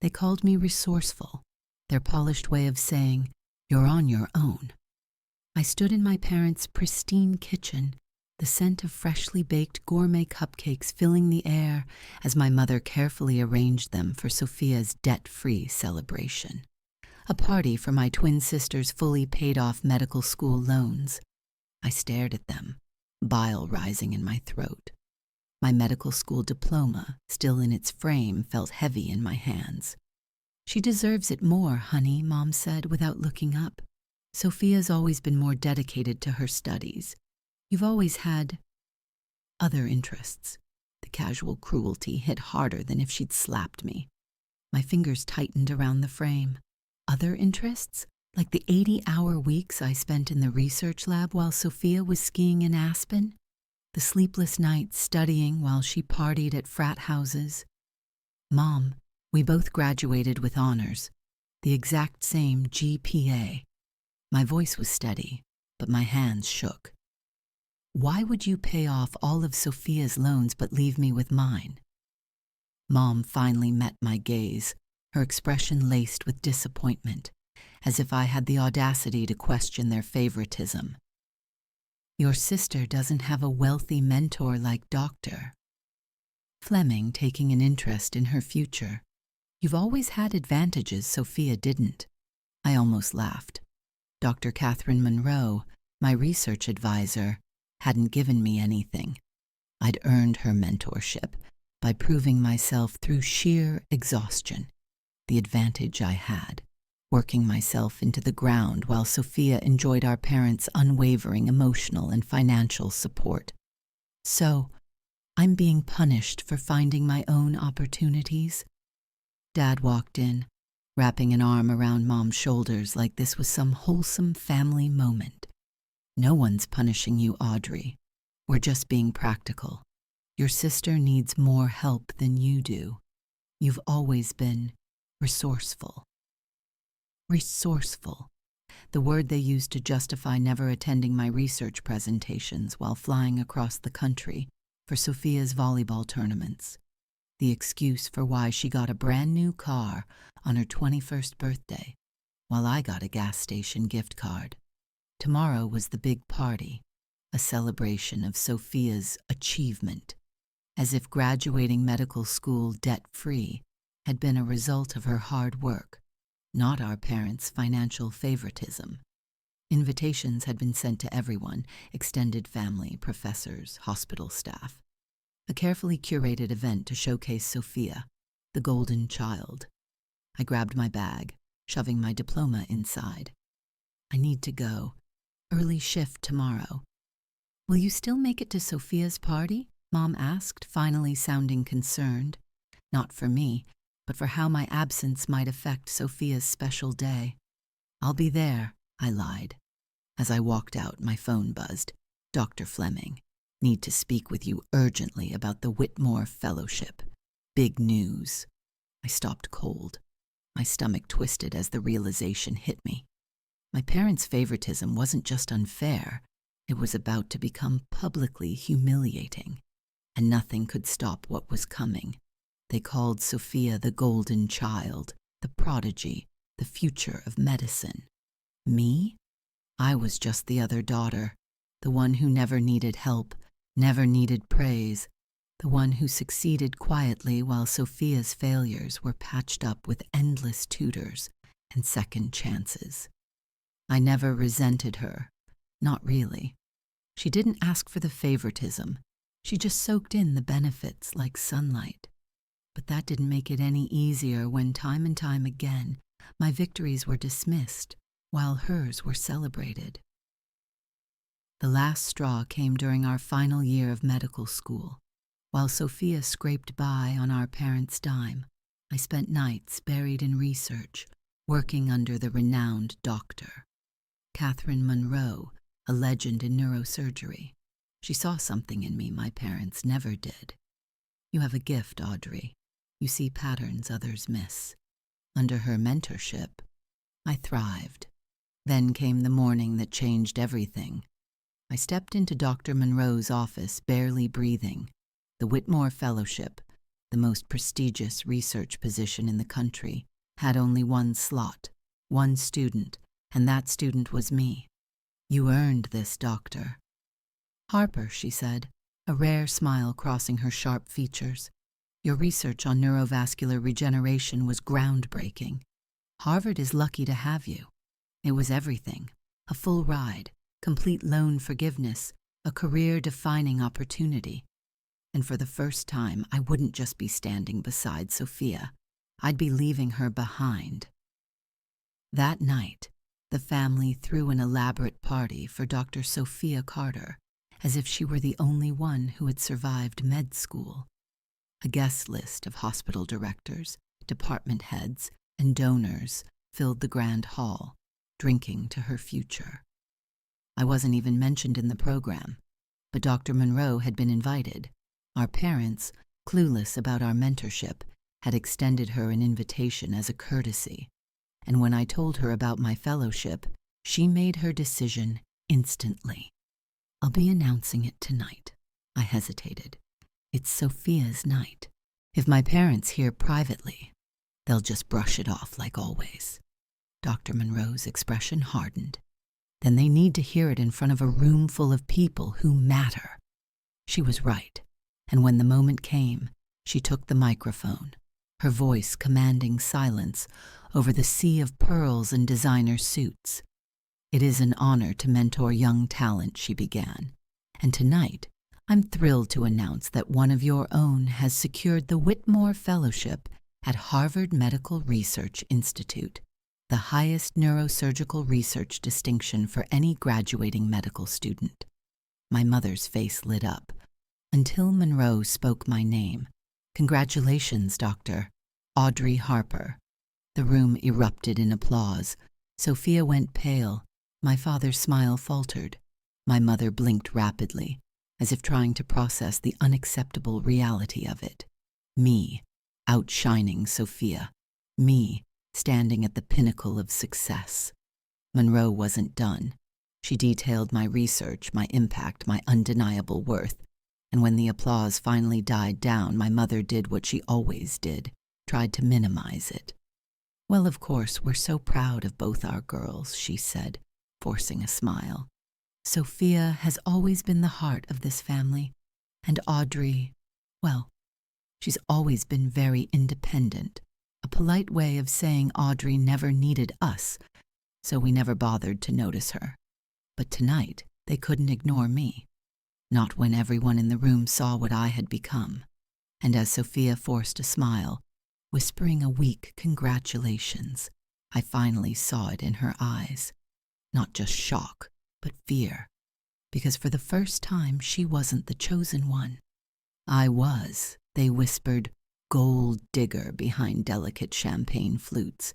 They called me resourceful, their polished way of saying, "You're on your own." I stood in my parents' pristine kitchen, the scent of freshly baked gourmet cupcakes filling the air as my mother carefully arranged them for Sophia's debt-free celebration. A party for my twin sister's fully paid-off medical school loans. I stared at them, bile rising in my throat. My medical school diploma, still in its frame, felt heavy in my hands. "She deserves it more, honey," Mom said without looking up. "Sophia's always been more dedicated to her studies. You've always had other interests." The casual cruelty hit harder than if she'd slapped me. My fingers tightened around the frame. Other interests? Like the 80-hour weeks I spent in the research lab while Sophia was skiing in Aspen? The sleepless nights studying while she partied at frat houses? "Mom, we both graduated with honors. The exact same GPA." My voice was steady, but my hands shook. "Why would you pay off all of Sophia's loans but leave me with mine?" Mom finally met my gaze, her expression laced with disappointment, as if I had the audacity to question their favoritism. "Your sister doesn't have a wealthy mentor like Dr. Fleming taking an interest in her future. You've always had advantages Sophia didn't." I almost laughed. Dr. Catherine Monroe, my research advisor, hadn't given me anything. I'd earned her mentorship by proving myself through sheer exhaustion. The advantage I had, working myself into the ground while Sophia enjoyed our parents' unwavering emotional and financial support. So, I'm being punished for finding my own opportunities? Dad walked in, wrapping an arm around Mom's shoulders like this was some wholesome family moment. "No one's punishing you, Audrey. We're just being practical. Your sister needs more help than you do. You've always been resourceful." Resourceful, the word they used to justify never attending my research presentations while flying across the country for Sophia's volleyball tournaments. The excuse for why she got a brand new car on her 21st birthday, while I got a gas station gift card. Tomorrow was the big party, a celebration of Sophia's achievement, as if graduating medical school debt-free had been a result of her hard work, not our parents' financial favoritism. Invitations had been sent to everyone, extended family, professors, hospital staff. A carefully curated event to showcase Sophia, the golden child. I grabbed my bag, shoving my diploma inside. "I need to go. Early shift tomorrow." "Will you still make it to Sophia's party?" Mom asked, finally sounding concerned. Not for me, but for how my absence might affect Sophia's special day. "I'll be there," I lied. As I walked out, my phone buzzed. "Dr. Fleming. Need to speak with you urgently about the Whitmore Fellowship. Big news." I stopped cold. My stomach twisted as the realization hit me. My parents' favoritism wasn't just unfair, it was about to become publicly humiliating. And nothing could stop what was coming. They called Sophia the golden child, the prodigy, the future of medicine. Me? I was just the other daughter, the one who never needed help, never needed praise, the one who succeeded quietly while Sophia's failures were patched up with endless tutors and second chances. I never resented her, not really. She didn't ask for the favoritism. She just soaked in the benefits like sunlight. But that didn't make it any easier when time and time again my victories were dismissed while hers were celebrated. The last straw came during our final year of medical school. While Sophia scraped by on our parents' dime, I spent nights buried in research, working under the renowned Dr. Catherine Monroe, a legend in neurosurgery. She saw something in me my parents never did. "You have a gift, Audrey. You see patterns others miss." Under her mentorship, I thrived. Then came the morning that changed everything. I stepped into Dr. Monroe's office, barely breathing. The Whitmore Fellowship, the most prestigious research position in the country, had only one slot, one student, and that student was me. You earned this, doctor. Harper, she said, a rare smile crossing her sharp features. Your research on neurovascular regeneration was groundbreaking. Harvard is lucky to have you. It was everything, a full ride, complete loan forgiveness, a career-defining opportunity. And for the first time, I wouldn't just be standing beside Sophia. I'd be leaving her behind. That night, the family threw an elaborate party for Dr. Sophia Carter, as if she were the only one who had survived med school. A guest list of hospital directors, department heads, and donors filled the grand hall, drinking to her future. I wasn't even mentioned in the program, but Dr. Monroe had been invited. Our parents, clueless about our mentorship, had extended her an invitation as a courtesy, and when I told her about my fellowship, she made her decision instantly. I'll be announcing it tonight. I hesitated. It's Sophia's night. If my parents hear privately, they'll just brush it off like always. Dr. Monroe's expression hardened. Then they need to hear it in front of a room full of people who matter. She was right, and when the moment came, she took the microphone, her voice commanding silence over the sea of pearls and designer suits. It is an honor to mentor young talent, she began, and tonight I'm thrilled to announce that one of your own has secured the Whitmore Fellowship at Harvard Medical Research Institute, the highest neurosurgical research distinction for any graduating medical student. My mother's face lit up, until Monroe spoke my name. Congratulations, Doctor. Audrey Harper. The room erupted in applause. Sophia went pale. My father's smile faltered. My mother blinked rapidly, as if trying to process the unacceptable reality of it. Me, outshining Sophia. Me, standing at the pinnacle of success. Monroe wasn't done. She detailed my research, my impact, my undeniable worth. And when the applause finally died down, my mother did what she always did, tried to minimize it. Well, of course, we're so proud of both our girls, she said, forcing a smile. Sophia has always been the heart of this family, and Audrey, well, she's always been very independent, a polite way of saying Audrey never needed us, so we never bothered to notice her. But tonight, they couldn't ignore me. Not when everyone in the room saw what I had become, and as Sophia forced a smile, whispering a weak congratulations, I finally saw it in her eyes. Not just shock, but fear, because for the first time she wasn't the chosen one. I was, they whispered, gold digger behind delicate champagne flutes,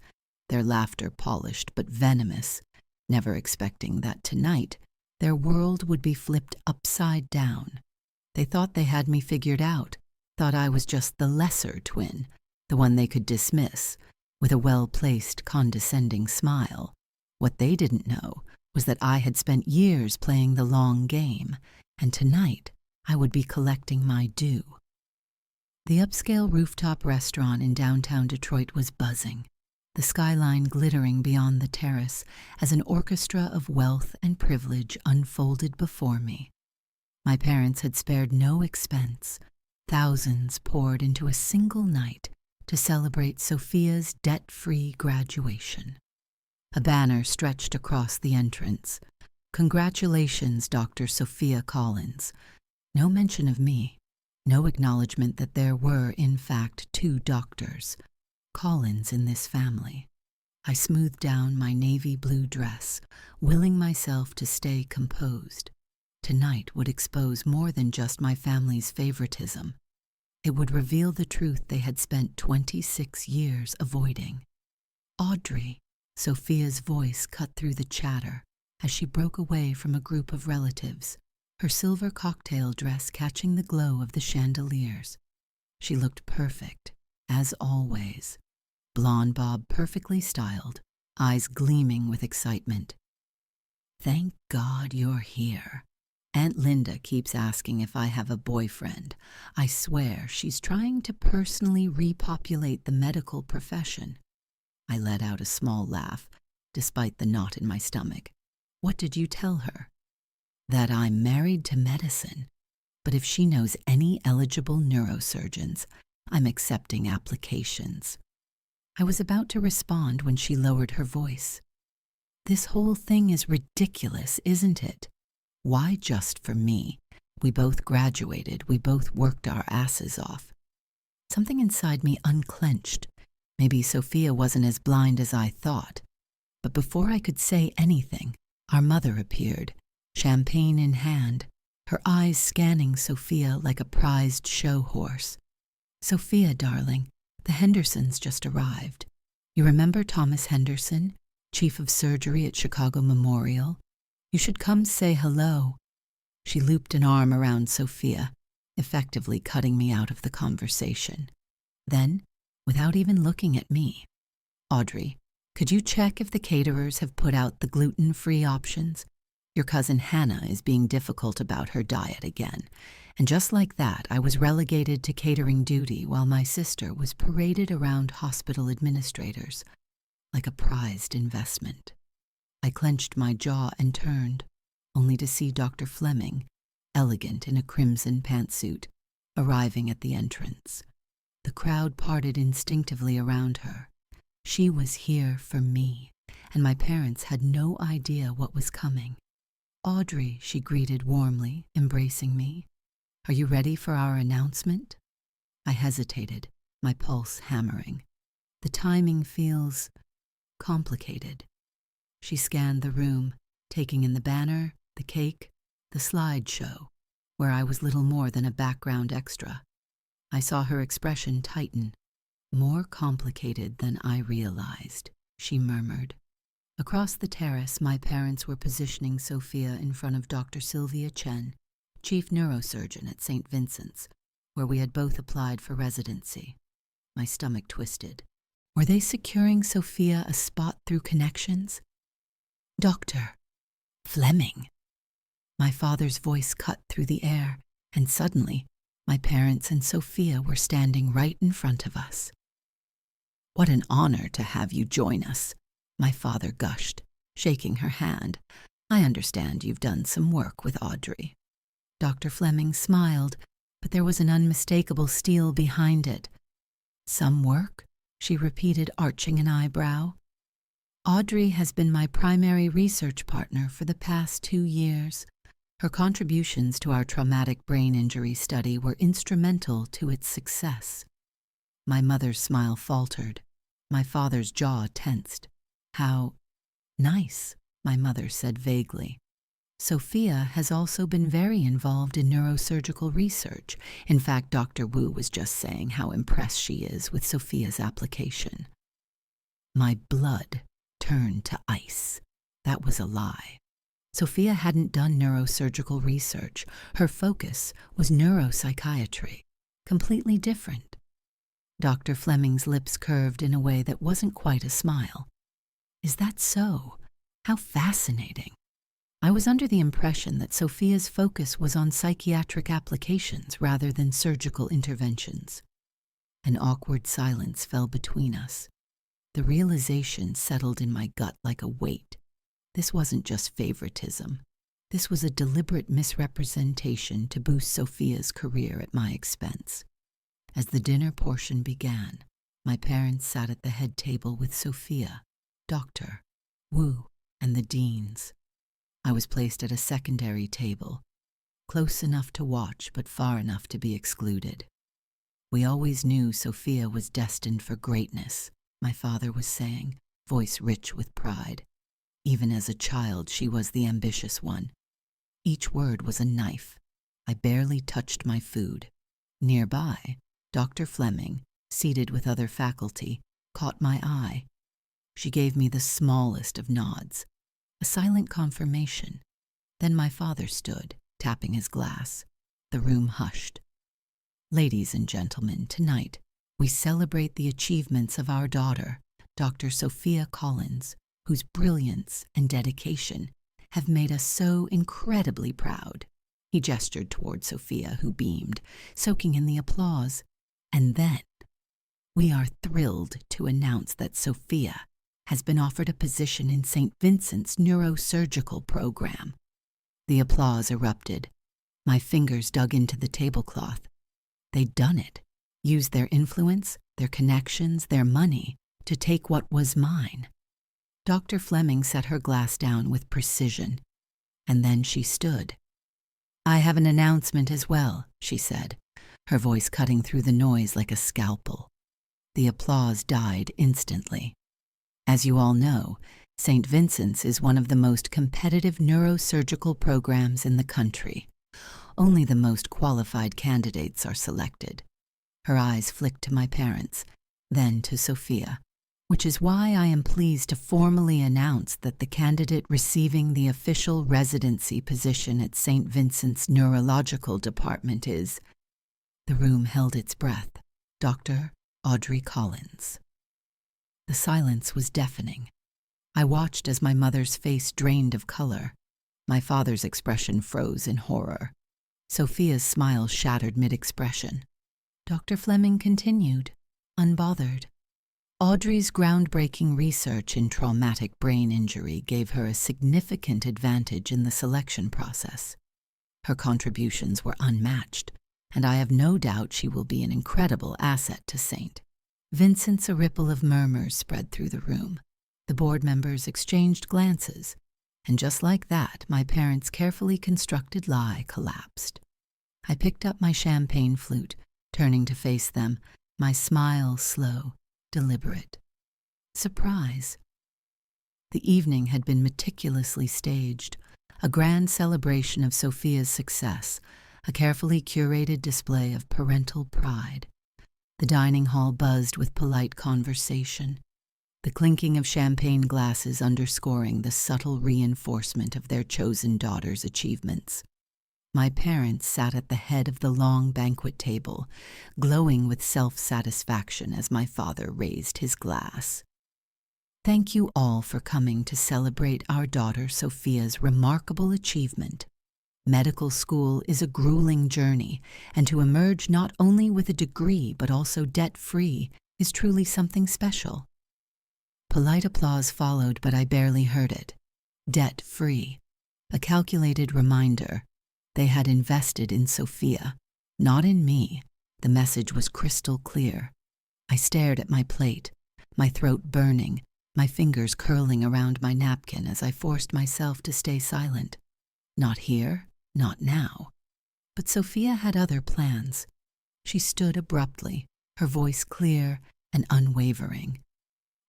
their laughter polished but venomous, never expecting that tonight their world would be flipped upside down. They thought they had me figured out, thought I was just the lesser twin, the one they could dismiss, with a well-placed, condescending smile. What they didn't know was that I had spent years playing the long game, and tonight I would be collecting my due. The upscale rooftop restaurant in downtown Detroit was buzzing, the skyline glittering beyond the terrace as an orchestra of wealth and privilege unfolded before me. My parents had spared no expense. Thousands poured into a single night to celebrate Sophia's debt-free graduation. A banner stretched across the entrance. Congratulations, Dr. Sophia Collins. No mention of me. No acknowledgement that there were, in fact, 2 doctors, Collins in this family. I smoothed down my navy blue dress, willing myself to stay composed. Tonight would expose more than just my family's favoritism. It would reveal the truth they had spent 26 years avoiding. Audrey, Sophia's voice cut through the chatter as she broke away from a group of relatives, her silver cocktail dress catching the glow of the chandeliers. She looked perfect, as always. Blonde bob perfectly styled, eyes gleaming with excitement. Thank God you're here. Aunt Linda keeps asking if I have a boyfriend. I swear she's trying to personally repopulate the medical profession. I let out a small laugh, despite the knot in my stomach. What did you tell her? That I'm married to medicine. But if she knows any eligible neurosurgeons, I'm accepting applications. I was about to respond when she lowered her voice. This whole thing is ridiculous, isn't it? Why just for me? We both graduated. We both worked our asses off. Something inside me unclenched. Maybe Sophia wasn't as blind as I thought. But before I could say anything, our mother appeared, champagne in hand, her eyes scanning Sophia like a prized show horse. Sophia, darling, the Hendersons just arrived. You remember Thomas Henderson, chief of surgery at Chicago Memorial? You should come say hello. She looped an arm around Sophia, effectively cutting me out of the conversation. Then, without even looking at me, Audrey, could you check if the caterers have put out the gluten-free options? Your cousin Hannah is being difficult about her diet again. And just like that, I was relegated to catering duty while my sister was paraded around hospital administrators like a prized investment. I clenched my jaw and turned, only to see Dr. Fleming, elegant in a crimson pantsuit, arriving at the entrance. The crowd parted instinctively around her. She was here for me, and my parents had no idea what was coming. Audrey, she greeted warmly, embracing me. Are you ready for our announcement? I hesitated, my pulse hammering. The timing feels complicated. She scanned the room, taking in the banner, the cake, the slideshow, where I was little more than a background extra. I saw her expression tighten. More complicated than I realized, she murmured. Across the terrace, my parents were positioning Sophia in front of Dr. Sylvia Chen, chief neurosurgeon at St. Vincent's, where we had both applied for residency. My stomach twisted. Were they securing Sophia a spot through connections? Dr. Fleming. My father's voice cut through the air, and suddenly, my parents and Sophia were standing right in front of us. What an honor to have you join us, my father gushed, shaking her hand. I understand you've done some work with Audrey. Dr. Fleming smiled, but there was an unmistakable steel behind it. Some work? She repeated, arching an eyebrow. Audrey has been my primary research partner for the past 2 years. Her contributions to our traumatic brain injury study were instrumental to its success. My mother's smile faltered. My father's jaw tensed. How nice, my mother said vaguely. Sophia has also been very involved in neurosurgical research. In fact, Dr. Wu was just saying how impressed she is with Sophia's application. My blood turned to ice. That was a lie. Sophia hadn't done neurosurgical research. Her focus was neuropsychiatry, completely different. Dr. Fleming's lips curved in a way that wasn't quite a smile. Is that so? How fascinating. I was under the impression that Sophia's focus was on psychiatric applications rather than surgical interventions. An awkward silence fell between us. The realization settled in my gut like a weight. This wasn't just favoritism. This was a deliberate misrepresentation to boost Sophia's career at my expense. As the dinner portion began, my parents sat at the head table with Sophia, Dr. Wu, and the deans. I was placed at a secondary table, close enough to watch but far enough to be excluded. We always knew Sophia was destined for greatness, my father was saying, voice rich with pride. Even as a child, she was the ambitious one. Each word was a knife. I barely touched my food. Nearby, Dr. Fleming, seated with other faculty, caught my eye. She gave me the smallest of nods, a silent confirmation. Then my father stood, tapping his glass. The room hushed. Ladies and gentlemen, tonight we celebrate the achievements of our daughter, Dr. Sophia Collins, whose brilliance and dedication have made us so incredibly proud. He gestured toward Sophia, who beamed, soaking in the applause. And then, we are thrilled to announce that Sophia has been offered a position in St. Vincent's neurosurgical program. The applause erupted. My fingers dug into the tablecloth. They'd done it, used their influence, their connections, their money to take what was mine. Dr. Fleming set her glass down with precision, and then she stood. "I have an announcement as well," she said, her voice cutting through the noise like a scalpel. The applause died instantly. As you all know, St. Vincent's is one of the most competitive neurosurgical programs in the country. Only the most qualified candidates are selected. Her eyes flicked to my parents, then to Sophia, which is why I am pleased to formally announce that the candidate receiving the official residency position at St. Vincent's Neurological Department is— The room held its breath. Dr. Audrey Collins. The silence was deafening. I watched as my mother's face drained of color. My father's expression froze in horror. Sophia's smile shattered mid-expression. Dr. Fleming continued, unbothered. Audrey's groundbreaking research in traumatic brain injury gave her a significant advantage in the selection process. Her contributions were unmatched, and I have no doubt she will be an incredible asset to St. Vincent's. A ripple of murmurs spread through the room. The board members exchanged glances, and just like that, my parents' carefully constructed lie collapsed. I picked up my champagne flute, turning to face them, my smile slow, deliberate. Surprise. The evening had been meticulously staged, a grand celebration of Sophia's success, a carefully curated display of parental pride. The dining hall buzzed with polite conversation, the clinking of champagne glasses underscoring the subtle reinforcement of their chosen daughter's achievements. My parents sat at the head of the long banquet table, glowing with self-satisfaction as my father raised his glass. Thank you all for coming to celebrate our daughter Sophia's remarkable achievement. Medical school is a grueling journey, and to emerge not only with a degree but also debt-free is truly something special. Polite applause followed, but I barely heard it. Debt-free, a calculated reminder. They had invested in Sophia, not in me. The message was crystal clear. I stared at my plate, my throat burning, my fingers curling around my napkin as I forced myself to stay silent. Not here, not now. But Sophia had other plans. She stood abruptly, her voice clear and unwavering.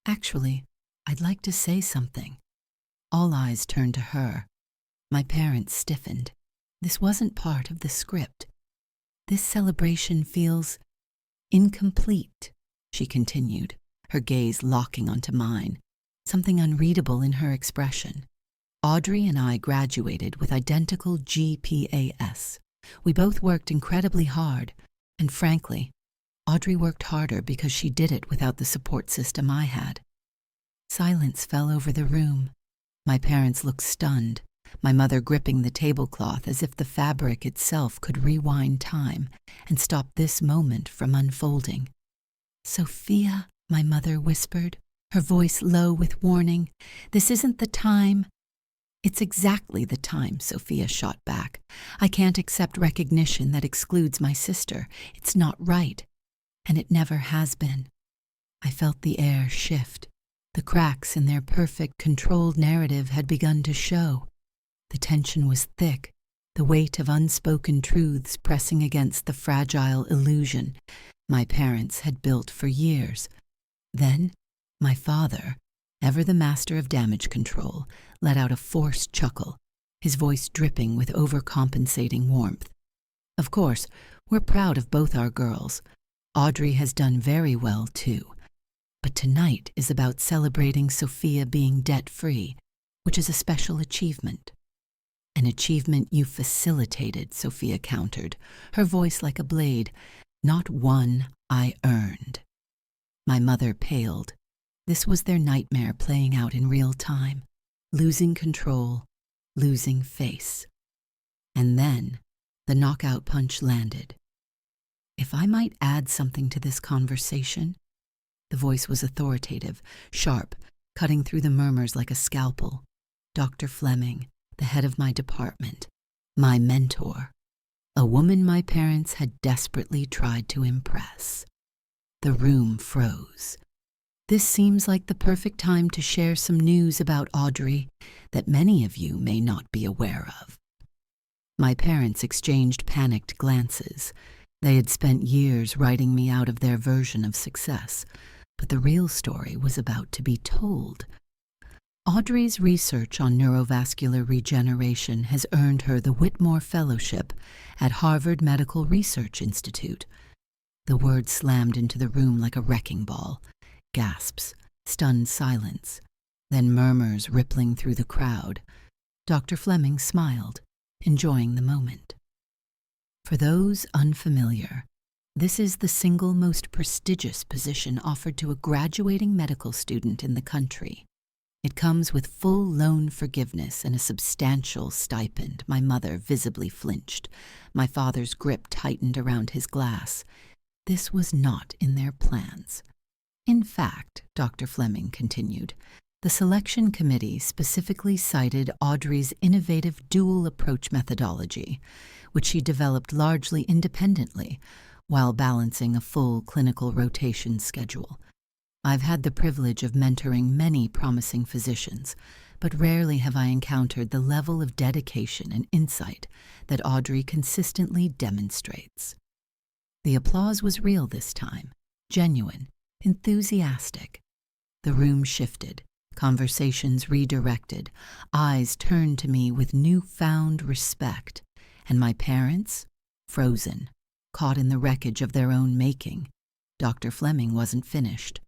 Actually, I'd like to say something. All eyes turned to her. My parents stiffened. This wasn't part of the script. This celebration feels incomplete, she continued, her gaze locking onto mine, something unreadable in her expression. Audrey and I graduated with identical GPAs. We both worked incredibly hard, and frankly, Audrey worked harder because she did it without the support system I had. Silence fell over the room. My parents looked stunned, my mother gripping the tablecloth as if the fabric itself could rewind time and stop this moment from unfolding. "Sophia," my mother whispered, her voice low with warning, "this isn't the time." "It's exactly the time," Sophia shot back. "I can't accept recognition that excludes my sister. It's not right. And it never has been." I felt the air shift. The cracks in their perfect, controlled narrative had begun to show. The tension was thick, the weight of unspoken truths pressing against the fragile illusion my parents had built for years. Then, my father, ever the master of damage control, let out a forced chuckle, his voice dripping with overcompensating warmth. "Of course, we're proud of both our girls. Audrey has done very well, too. But tonight is about celebrating Sophia being debt-free, which is a special achievement." "An achievement you facilitated," Sophia countered, her voice like a blade. "Not one I earned." My mother paled. This was their nightmare playing out in real time. Losing control, losing face. And then The knockout punch landed. "If I might add something to this conversation," the voice was authoritative, sharp, cutting through the murmurs like a scalpel. "Dr. Fleming, the head of my department, my mentor, a woman my parents had desperately tried to impress." The room froze. "This seems like the perfect time to share some news about Audrey that many of you may not be aware of." My parents exchanged panicked glances. They had spent years writing me out of their version of success, but the real story was about to be told. Audrey's research on neurovascular regeneration has earned her the Whitmore Fellowship at Harvard Medical Research Institute. The word slammed into the room like a wrecking ball. Gasps, stunned silence, then murmurs rippling through the crowd. Dr. Fleming smiled, enjoying the moment. "For those unfamiliar, this is the single most prestigious position offered to a graduating medical student in the country. It comes with full loan forgiveness and a substantial stipend." My mother visibly flinched. My father's grip tightened around his glass. "This was not in their plans. In fact," Dr. Fleming continued, "the selection committee specifically cited Audrey's innovative dual approach methodology, which she developed largely independently while balancing a full clinical rotation schedule. I've had the privilege of mentoring many promising physicians, but rarely have I encountered the level of dedication and insight that Audrey consistently demonstrates." The applause was real this time, genuine, enthusiastic. The room shifted, conversations redirected, eyes turned to me with newfound respect, and my parents, frozen, caught in the wreckage of their own making. Dr. Fleming wasn't finished.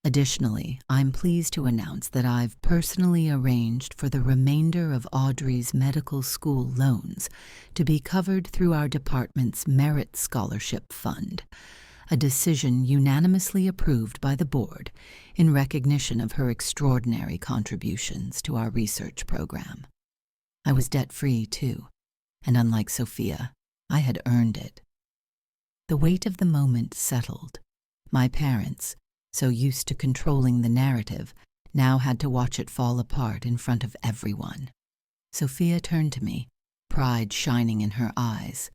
"Additionally, I'm pleased to announce that I've personally arranged for the remainder of Audrey's medical school loans to be covered through our department's Merit Scholarship Fund, a decision unanimously approved by the board in recognition of her extraordinary contributions to our research program. I was debt-free, too, and unlike Sophia, I had earned it." The weight of the moment settled. My parents, so used to controlling the narrative, now had to watch it fall apart in front of everyone. Sophia turned to me, pride shining in her eyes.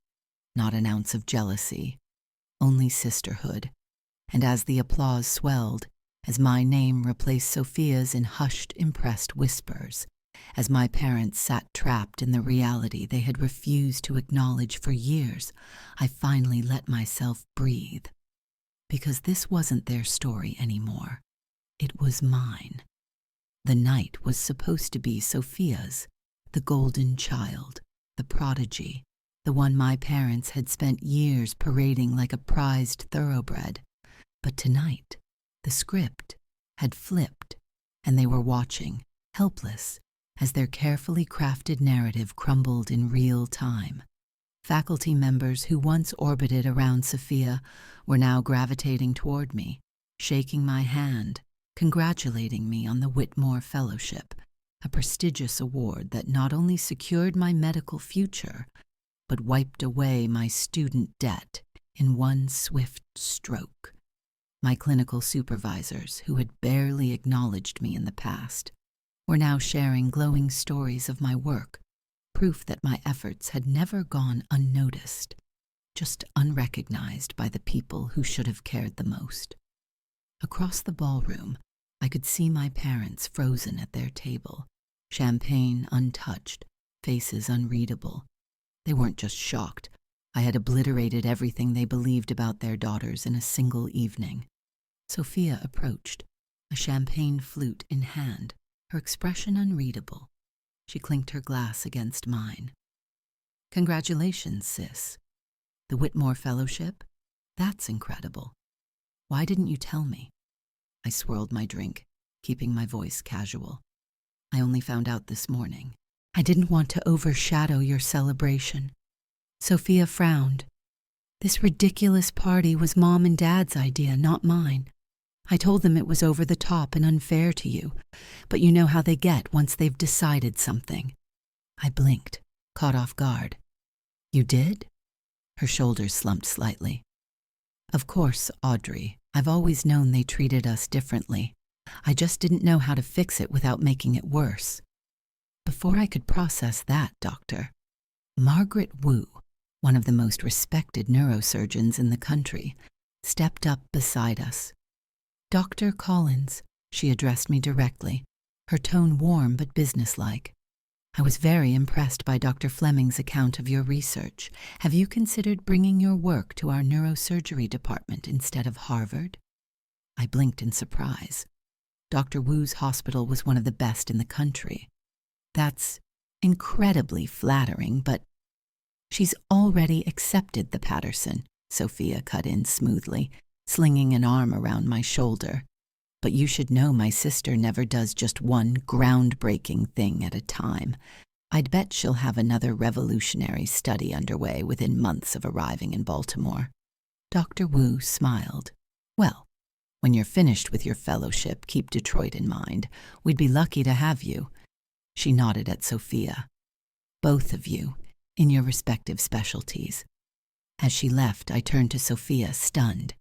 Not an ounce of jealousy, only sisterhood. And as the applause swelled, as my name replaced Sophia's in hushed, impressed whispers, as my parents sat trapped in the reality they had refused to acknowledge for years, I finally let myself breathe. Because this wasn't their story anymore. It was mine. The night was supposed to be Sophia's, the golden child, the prodigy, the one my parents had spent years parading like a prized thoroughbred. But tonight, the script had flipped, and they were watching, helpless, as their carefully crafted narrative crumbled in real time. Faculty members who once orbited around Sophia were now gravitating toward me, shaking my hand, congratulating me on the Whitmore Fellowship, a prestigious award that not only secured my medical future, but wiped away my student debt in one swift stroke. My clinical supervisors, who had barely acknowledged me in the past, were now sharing glowing stories of my work, proof that my efforts had never gone unnoticed, just unrecognized by the people who should have cared the most. Across the ballroom, I could see my parents frozen at their table, champagne untouched, faces unreadable. They weren't just shocked. I had obliterated everything they believed about their daughters in a single evening. Sophia approached, a champagne flute in hand, her expression unreadable. She clinked her glass against mine. "Congratulations, sis. The Whitmore Fellowship? That's incredible. Why didn't you tell me?" I swirled my drink, keeping my voice casual. "I only found out this morning." "I didn't want to overshadow your celebration." Sophia frowned. "This ridiculous party was Mom and Dad's idea, not mine. I told them it was over the top and unfair to you, but you know how they get once they've decided something." I blinked, caught off guard. You did? Her shoulders slumped slightly. Of course, Audrey. I've always known they treated us differently. I just didn't know how to fix it without making it worse. Before I could process that, Doctor, Margaret Wu, one of the most respected neurosurgeons in the country, stepped up beside us. Dr. Collins, she addressed me directly, her tone warm but businesslike. I was very impressed by Dr. Fleming's account of your research. Have you considered bringing your work to our neurosurgery department instead of Harvard? I blinked in surprise. Dr. Wu's hospital was one of the best in the country. That's incredibly flattering, but she's already accepted the Patterson, Sophia cut in smoothly, slinging an arm around my shoulder. But you should know my sister never does just one groundbreaking thing at a time. I'd bet she'll have another revolutionary study underway within months of arriving in Baltimore. Dr. Wu smiled. Well, when you're finished with your fellowship, keep Detroit in mind. We'd be lucky to have you. She nodded at Sophia. Both of you, in your respective specialties. As she left, I turned to Sophia, stunned.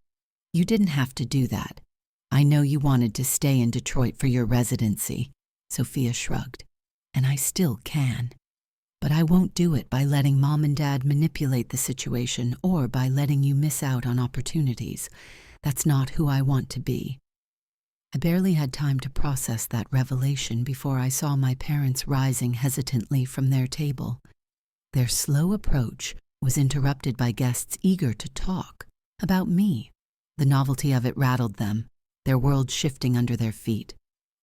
You didn't have to do that. I know you wanted to stay in Detroit for your residency, Sophia shrugged, and I still can. But I won't do it by letting Mom and Dad manipulate the situation or by letting you miss out on opportunities. That's not who I want to be. I barely had time to process that revelation before I saw my parents rising hesitantly from their table. Their slow approach was interrupted by guests eager to talk about me. The novelty of it rattled them, their world shifting under their feet.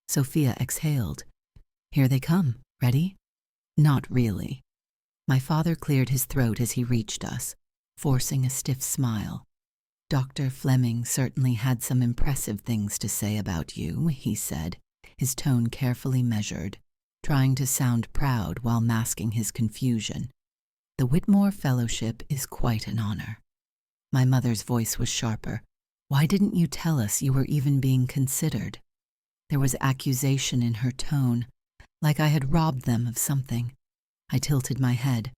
Sophia exhaled. Here they come. Ready? Not really. My father cleared his throat as he reached us, forcing a stiff smile. Dr. Fleming certainly had some impressive things to say about you, he said, his tone carefully measured, trying to sound proud while masking his confusion. The Whitmore Fellowship is quite an honor. My mother's voice was sharper. Why didn't you tell us you were even being considered? There was accusation in her tone, like I had robbed them of something. I tilted my head.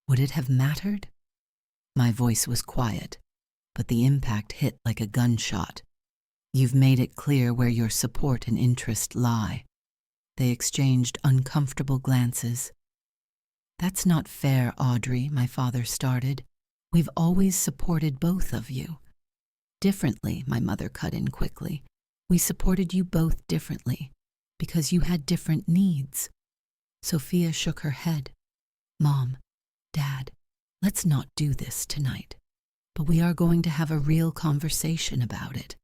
Would it have mattered? My voice was quiet, but the impact hit like a gunshot. You've made it clear where your support and interest lie. They exchanged uncomfortable glances. That's not fair, Audrey, my father started. We've always supported both of you. Differently, my mother cut in quickly. We supported you both differently, because you had different needs. Sophia shook her head. Mom, Dad, let's not do this tonight. But we are going to have a real conversation about it.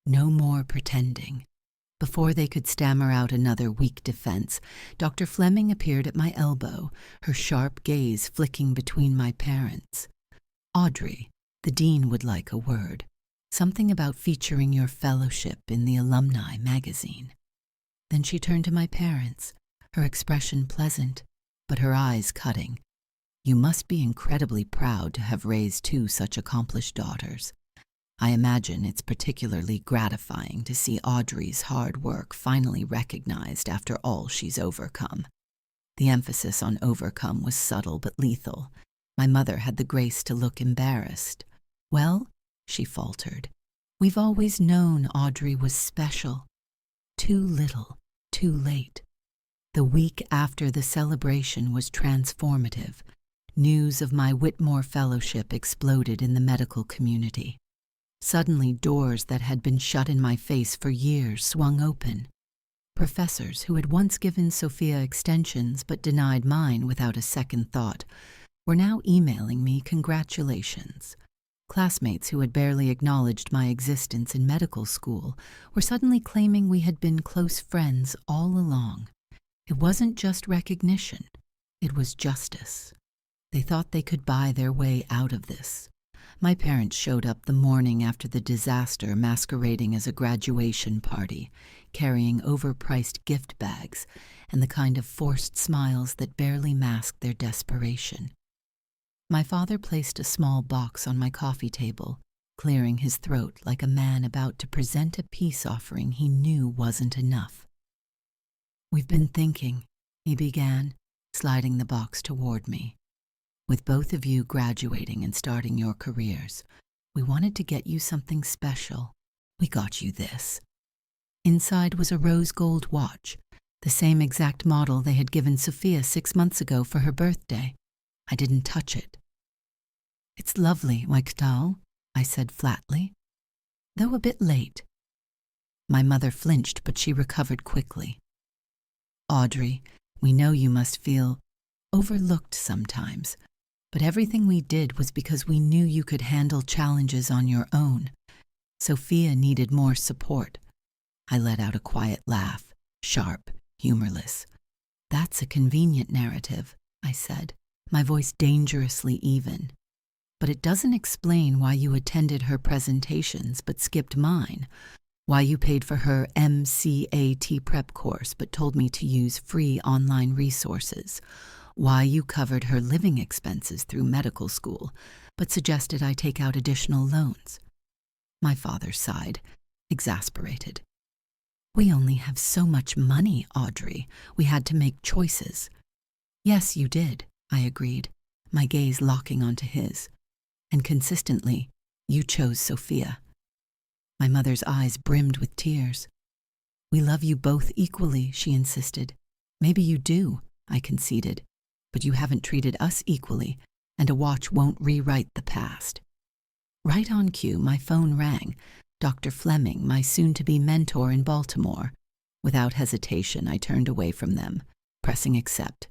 No more pretending. Before they could stammer out another weak defense, Dr. Fleming appeared at my elbow, her sharp gaze flicking between my parents. Audrey, the dean would like a word. Something about featuring your fellowship in the alumni magazine. Then she turned to my parents, her expression pleasant, but her eyes cutting. You must be incredibly proud to have raised two such accomplished daughters. I imagine it's particularly gratifying to see Audrey's hard work finally recognized after all she's overcome. The emphasis on overcome was subtle but lethal. My mother had the grace to look embarrassed. Well, she faltered. We've always known Audrey was special. Too little, too late. The week after the celebration was transformative. News of my Whitmore Fellowship exploded in the medical community. Suddenly, doors that had been shut in my face for years swung open. Professors who had once given Sophia extensions but denied mine without a second thought were now emailing me congratulations. Classmates who had barely acknowledged my existence in medical school were suddenly claiming we had been close friends all along. It wasn't just recognition, it was justice. They thought they could buy their way out of this. My parents showed up the morning after the disaster masquerading as a graduation party, carrying overpriced gift bags and the kind of forced smiles that barely masked their desperation. My father placed a small box on my coffee table, clearing his throat like a man about to present a peace offering he knew wasn't enough. We've been thinking, he began, sliding the box toward me. With both of you graduating and starting your careers, we wanted to get you something special. We got you this. Inside was a rose gold watch, the same exact model they had given Sophia 6 months ago for her birthday. I didn't touch it. It's lovely, Waiktal, I said flatly, though a bit late. My mother flinched, but she recovered quickly. Audrey, we know you must feel overlooked sometimes, but everything we did was because we knew you could handle challenges on your own. Sophia needed more support. I let out a quiet laugh, sharp, humorless. That's a convenient narrative, I said, my voice dangerously even. But it doesn't explain why you attended her presentations but skipped mine, why you paid for her MCAT prep course but told me to use free online resources, why you covered her living expenses through medical school but suggested I take out additional loans. My father sighed, exasperated. We only have so much money, Audrey. We had to make choices. Yes, you did, I agreed, my gaze locking onto his. And consistently, you chose Sophia. My mother's eyes brimmed with tears. We love you both equally, she insisted. Maybe you do, I conceded, but you haven't treated us equally, and a watch won't rewrite the past. Right on cue, my phone rang. Dr. Fleming, my soon-to-be mentor in Baltimore. Without hesitation, I turned away from them, pressing accept.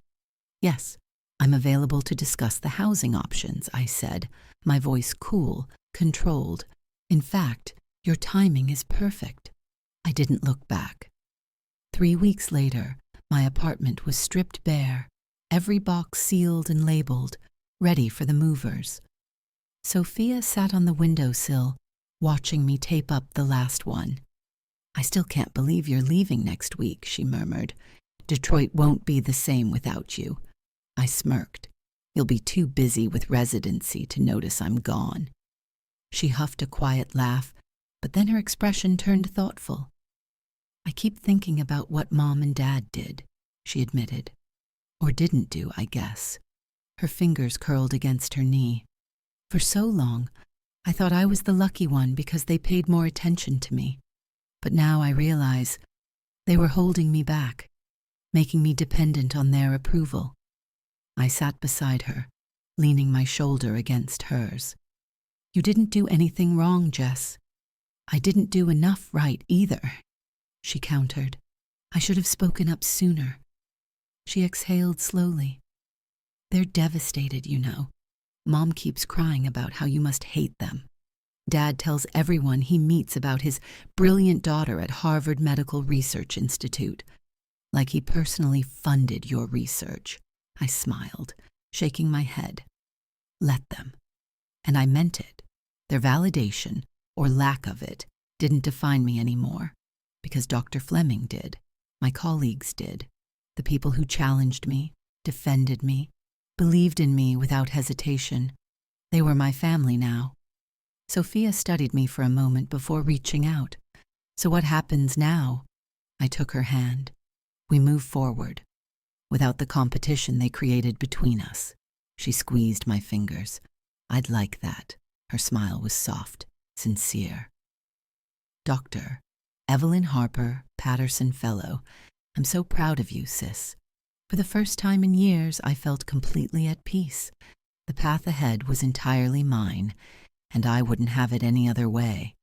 Yes, I'm available to discuss the housing options, I said, my voice cool, controlled. In fact, your timing is perfect. I didn't look back. 3 weeks later, my apartment was stripped bare, every box sealed and labeled, ready for the movers. Sophia sat on the windowsill, watching me tape up the last one. I still can't believe you're leaving next week, she murmured. Detroit won't be the same without you. I smirked. You'll be too busy with residency to notice I'm gone. She huffed a quiet laugh, but then her expression turned thoughtful. I keep thinking about what Mom and Dad did, she admitted. Or didn't do, I guess. Her fingers curled against her knee. For so long, I thought I was the lucky one because they paid more attention to me. But now I realize they were holding me back, making me dependent on their approval. I sat beside her, leaning my shoulder against hers. You didn't do anything wrong, Jess. I didn't do enough right either, she countered. I should have spoken up sooner. She exhaled slowly. They're devastated, you know. Mom keeps crying about how you must hate them. Dad tells everyone he meets about his brilliant daughter at Harvard Medical Research Institute, like he personally funded your research. I smiled, shaking my head. Let them. And I meant it. Their validation, or lack of it, didn't define me anymore, because Dr. Fleming did, my colleagues did, the people who challenged me, defended me, believed in me without hesitation. They were my family now. Sophia studied me for a moment before reaching out. So what happens now? I took her hand. We move forward. Without the competition they created between us. She squeezed my fingers. I'd like that. Her smile was soft, sincere. Dr. Evelyn Harper, Patterson Fellow. I'm so proud of you, sis. For the first time in years, I felt completely at peace. The path ahead was entirely mine, and I wouldn't have it any other way.